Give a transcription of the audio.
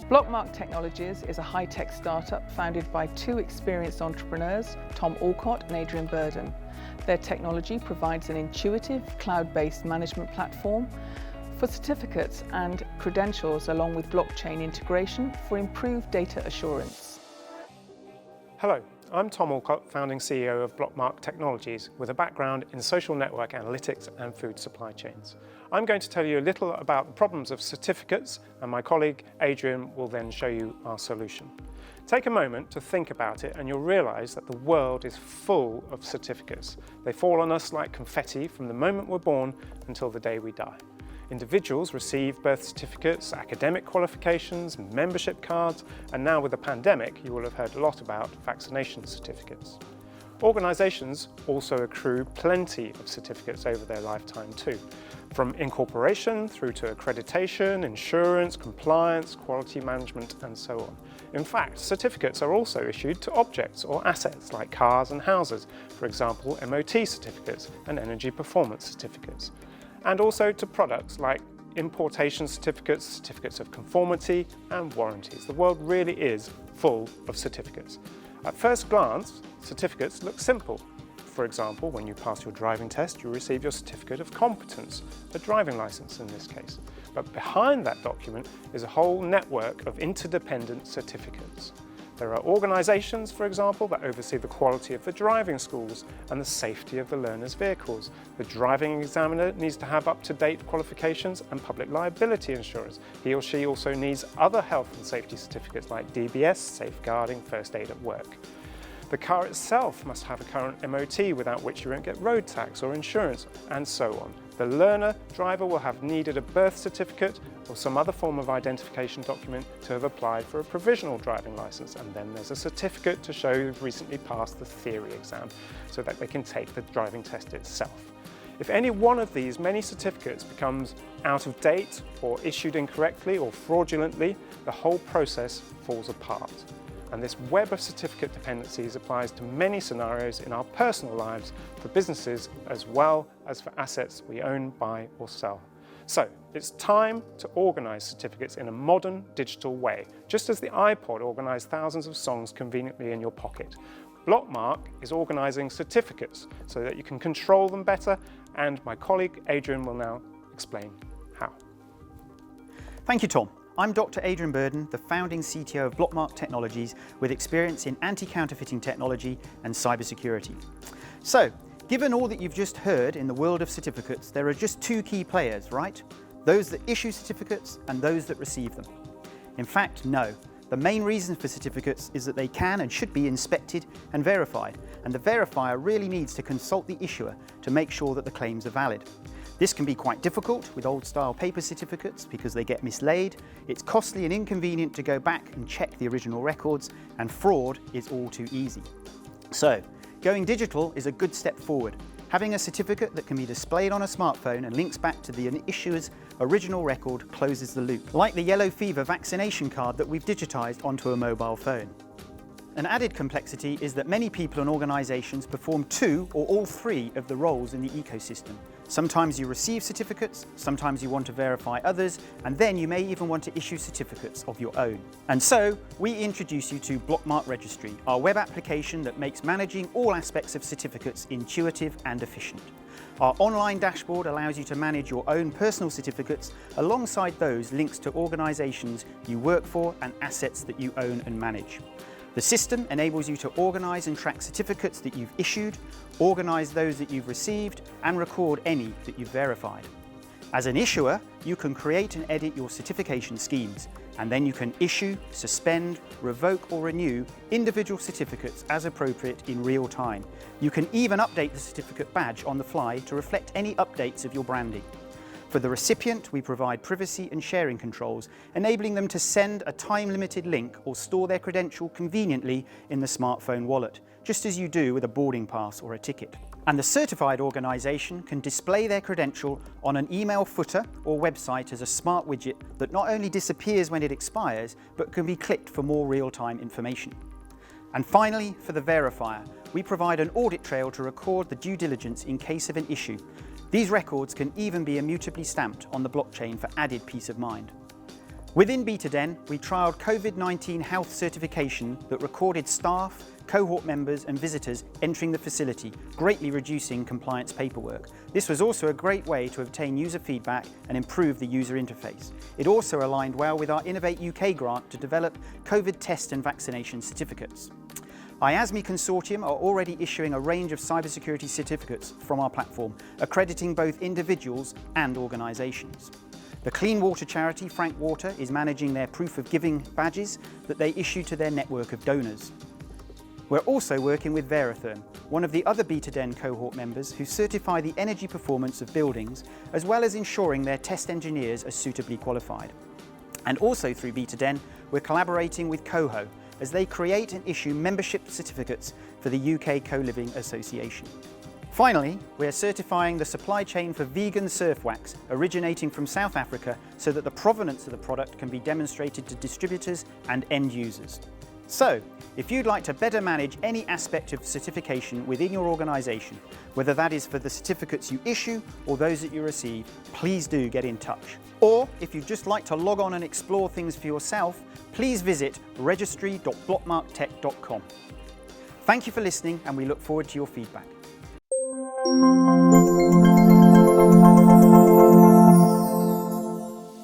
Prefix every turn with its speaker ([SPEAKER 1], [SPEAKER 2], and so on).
[SPEAKER 1] Blockmark Technologies is a high-tech startup founded by two experienced entrepreneurs, Tom Alcott and Adrian Burden. Their technology provides an intuitive, cloud-based management platform for certificates and credentials, along with blockchain integration for improved data assurance.
[SPEAKER 2] Hello, I'm Tom Alcott, founding CEO of Blockmark Technologies, with a background in social network analytics and food supply chains. I'm going to tell you a little about the problems of certificates, and my colleague Adrian will then show you our solution. Take a moment to think about it and you'll realise that the world is full of certificates. They fall on us like confetti from the moment we're born until the day we die. Individuals receive birth certificates, academic qualifications, membership cards, and now with the pandemic you will have heard a lot about vaccination certificates. Organisations also accrue plenty of certificates over their lifetime too, from incorporation through to accreditation, insurance, compliance, quality management and so on. In fact, certificates are also issued to objects or assets like cars and houses, for example MOT certificates and energy performance certificates, and also to products like importation certificates, certificates of conformity and warranties. The world really is full of certificates. At first glance, certificates look simple. For example, when you pass your driving test, you receive your certificate of competence, a driving licence in this case. But behind that document is a whole network of interdependent certificates. There are organisations, for example, that oversee the quality of the driving schools and the safety of the learners' vehicles. The driving examiner needs to have up-to-date qualifications and public liability insurance. He or she also needs other health and safety certificates like DBS, safeguarding, first aid at work. The car itself must have a current MOT, without which you won't get road tax or insurance, and so on. The learner driver will have needed a birth certificate or some other form of identification document to have applied for a provisional driving licence, and then there's a certificate to show you've recently passed the theory exam so that they can take the driving test itself. If any one of these many certificates becomes out of date or issued incorrectly or fraudulently, the whole process falls apart. And this web of certificate dependencies applies to many scenarios in our personal lives, for businesses as well as for assets we own, buy or sell. So it's time to organise certificates in a modern digital way, just as the iPod organised thousands of songs conveniently in your pocket. Blockmark is organising certificates so that you can control them better, and my colleague Adrian will now explain how.
[SPEAKER 3] Thank you, Tom. I'm Dr. Adrian Burden, the founding CTO of Blockmark Technologies, with experience in anti-counterfeiting technology and cybersecurity. So, given all that you've just heard in the world of certificates, there are just two key players, right? Those that issue certificates and those that receive them. In fact, no. The main reason for certificates is that they can and should be inspected and verified, and the verifier really needs to consult the issuer to make sure that the claims are valid. This can be quite difficult with old-style paper certificates because they get mislaid, it's costly and inconvenient to go back and check the original records, and fraud is all too easy. So, going digital is a good step forward. Having a certificate that can be displayed on a smartphone and links back to the issuer's original record closes the loop, like the yellow fever vaccination card that we've digitised onto a mobile phone. An added complexity is that many people and organisations perform two or all three of the roles in the ecosystem. Sometimes you receive certificates, sometimes you want to verify others, and then you may even want to issue certificates of your own. And so, we introduce you to Blockmark Registry, our web application that makes managing all aspects of certificates intuitive and efficient. Our online dashboard allows you to manage your own personal certificates alongside those links to organisations you work for and assets that you own and manage. The system enables you to organise and track certificates that you've issued, organise those that you've received, and record any that you've verified. As an issuer, you can create and edit your certification schemes, and then you can issue, suspend, revoke or renew individual certificates as appropriate in real time. You can even update the certificate badge on the fly to reflect any updates of your branding. For the recipient, we provide privacy and sharing controls, enabling them to send a time-limited link or store their credential conveniently in the smartphone wallet, just as you do with a boarding pass or a ticket. And the certified organisation can display their credential on an email footer or website as a smart widget that not only disappears when it expires, but can be clicked for more real-time information. And finally, for the verifier, we provide an audit trail to record the due diligence in case of an issue. These records can even be immutably stamped on the blockchain for added peace of mind. Within BetaDen, we trialled COVID-19 health certification that recorded staff, cohort members and visitors entering the facility, greatly reducing compliance paperwork. This was also a great way to obtain user feedback and improve the user interface. It also aligned well with our Innovate UK grant to develop COVID test and vaccination certificates. IASME Consortium are already issuing a range of cybersecurity certificates from our platform, accrediting both individuals and organisations. The clean water charity Frank Water is managing their proof of giving badges that they issue to their network of donors. We're also working with Verifier, one of the other BetaDen cohort members who certify the energy performance of buildings, as well as ensuring their test engineers are suitably qualified. And also through BetaDen, we're collaborating with Coho as they create and issue membership certificates for the UK Co-Living Association. Finally, we are certifying the supply chain for vegan surf wax originating from South Africa so that the provenance of the product can be demonstrated to distributors and end users. So, if you'd like to better manage any aspect of certification within your organisation, whether that is for the certificates you issue or those that you receive, please do get in touch. Or if you'd just like to log on and explore things for yourself, please visit registry.blockmarktech.com. Thank you for listening, and we look forward to your feedback.